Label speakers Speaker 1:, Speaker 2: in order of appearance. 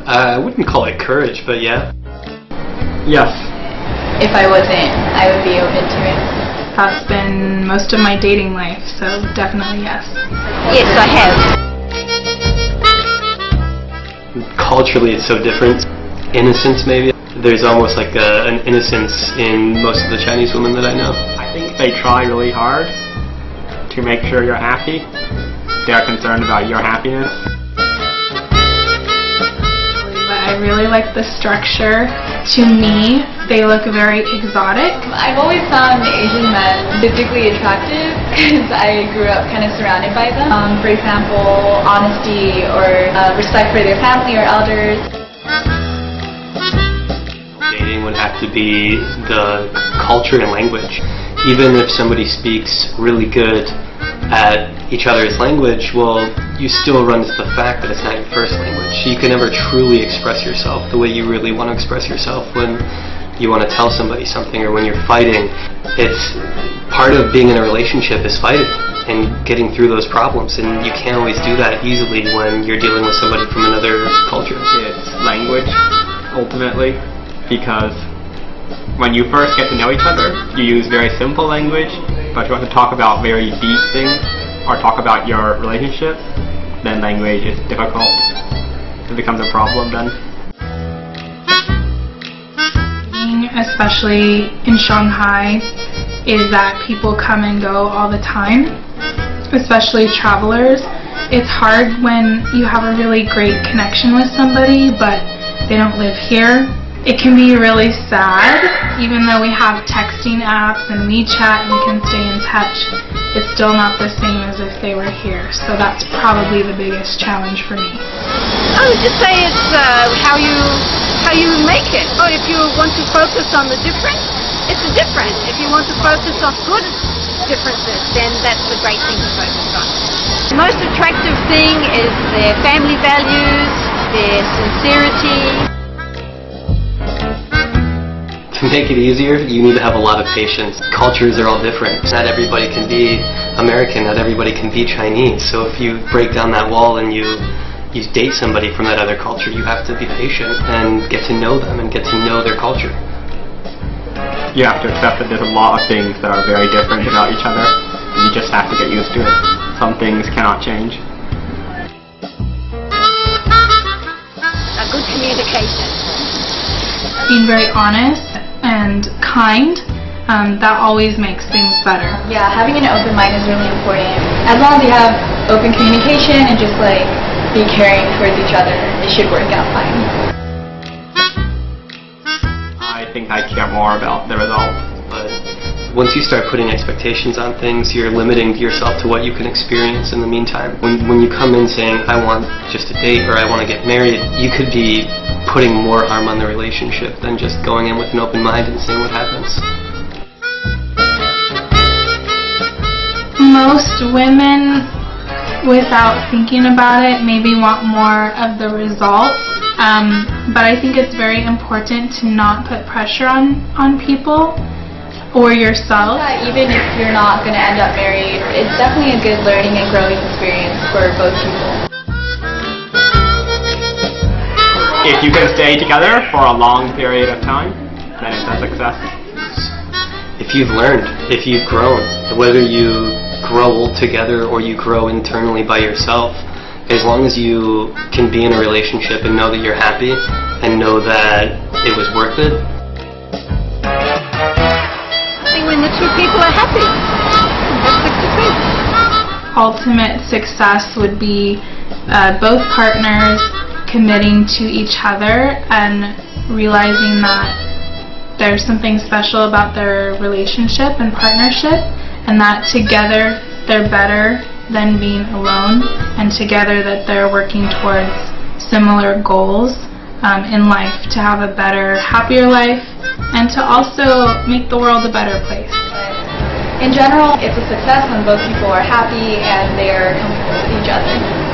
Speaker 1: I wouldn't call it courage, but yeah.
Speaker 2: Yes.
Speaker 3: If I wasn't, I would be open to it.
Speaker 4: That's been most of my dating life, so definitely yes.
Speaker 5: Yes, I have.
Speaker 1: Culturally, it's so different. Innocence, maybe. There's almost like an innocence in most of the Chinese women that I know.
Speaker 2: I think they try really hard to make sure you're happy. They're concerned about your happiness.
Speaker 4: But I really like the structure. To me, they look very exotic.
Speaker 3: I've always found Asian men physically attractive because I grew up kind of surrounded by them. For example, honesty or respect for their family or elders.
Speaker 1: Dating would have to be the culture and language. Even if somebody speaks really good at each other's language, well, you still run into the fact that it's not your first language. You can never truly express yourself the way you really want to express yourself when you want to tell somebody something or when you're fighting. It's part of being in a relationship is fighting and getting through those problems, and you can't always do that easily when you're dealing with somebody from another culture.
Speaker 2: It's language, ultimately, because when you first get to know each other, you use very simple language, but you want to talk about very deep things or talk about your relationship, then language is difficult. It becomes a problem then.
Speaker 4: Especially in Shanghai, is that people come and go all the time, especially travelers. It's hard when you have a really great connection with somebody, but they don't live here. It can be really sad, even though we have texting apps and WeChat and we can stay in touch. It's still not the same as if they were here, so that's probably the biggest challenge for me.
Speaker 5: I would just say it's how you make it. Or if you want to focus on the different, it's a different. If you want to focus on good differences, then that's a great thing to focus on. The most attractive thing is their family values, their sincerity.
Speaker 1: To make it easier, you need to have a lot of patience. Cultures are all different. Not everybody can be American, not everybody can be Chinese. So if you break down that wall and you date somebody from that other culture, you have to be patient and get to know them and get to know their culture.
Speaker 2: You have to accept that there's a lot of things that are very different about each other, and you just have to get used to it. Some things cannot change.
Speaker 5: A good communication.
Speaker 4: Being very honest and kind, that always makes things better.
Speaker 3: Yeah, having an open mind is really important. As long as you have open communication and just like be caring towards each other, it should work out fine.
Speaker 2: I think I care more about the result.
Speaker 1: But once you start putting expectations on things, you're limiting yourself to what you can experience in the meantime. When you come in saying, I want just a date or I want to get married, you could be putting more harm on the relationship than just going in with an open mind and seeing what happens.
Speaker 4: Most women, without thinking about it, maybe want more of the results. But I think it's very important to not put pressure on people or yourself.
Speaker 3: Yeah, even if you're not going to end up married, it's definitely a good learning and growing experience for both people.
Speaker 2: If you can stay together for a long period of time, then it's a success.
Speaker 1: If you've learned, if you've grown, whether you grow together or you grow internally by yourself, as long as you can be in a relationship and know that you're happy and know that it was worth it.
Speaker 5: I think when the two people are happy, that's the success.
Speaker 4: Ultimate success would be both partners committing to each other and realizing that there's something special about their relationship and partnership, and that together they're better than being alone, and together that they're working towards similar goals in life, to have a better, happier life, and to also make the world a better place.
Speaker 3: In general, it's a success when both people are happy and they are comfortable with each other.